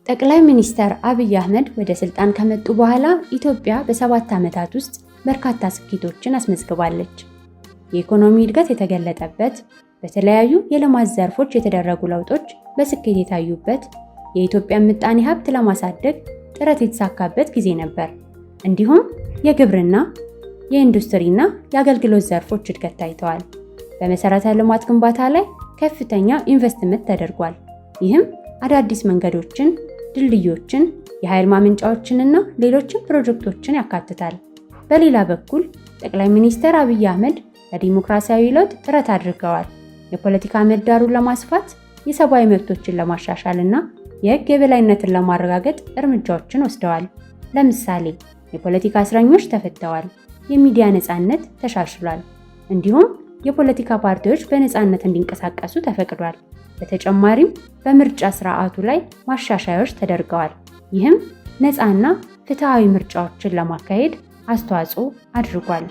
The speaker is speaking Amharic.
ጠቅላይ ሚኒስትር አብይ አህመድ ወደ ስልጣን ከመጡ በኋላ ኢትዮጵያ በ7 ዓመታት ውስጥ በርካታ ስኬቶችን አስመዝግባለች። የኢኮኖሚ እድገት የተገለጠበት፣ በተለያዩ የልማት ዘርፎች የተደረጉ ለውጦች በስኬት የታዩበት፣ የኢትዮጵያን ምጣኔ ሀብት ለማሳደግ ጥረት የተሳካበት ጊዜ ነበር። እንዲሁም የግብርና፣ የኢንዱስትሪና የአገልግሎት ዘርፎች እድገት ታይተዋል። በመሰረተ ልማት ግንባታ ላይ ከፍተኛ ኢንቨስትመንት ተደርጓል። ይህም አዳዲስ መንገዶችን፣ ድልድዮችን፣ የኃይል ማመንጫዎችንና ሌሎችም ፕሮጀክቶችን ያካትታል። በሌላ በኩል ጠቅላይ ሚኒስትር አብይ አህመድ ለዲሞክራሲያዊ ለውጥ ጥረት አድርገዋል። የፖለቲካ ምህዳሩን ለማስፋት፣ የሰብአዊ መብቶችን ለማሻሻል እና የህግ የበላይነትን ለማረጋገጥ እርምጃዎችን ወስደዋል። ለምሳሌ የፖለቲካ እስረኞች ተፈተዋል፣ የሚዲያ ነፃነት ተሻሽሏል፣ እንዲሁም የፖለቲካ ፓርቲዎች በነፃነት እንዲንቀሳቀሱ ተፈቅዷል። በተጨማሪም በምርጫ ስርዓቱ ላይ ማሻሻያዎች ተደርገዋል። ይህም ነፃና ፍትሃዊ ምርጫዎችን ለማካሄድ አስተዋጽኦ አድርጓል።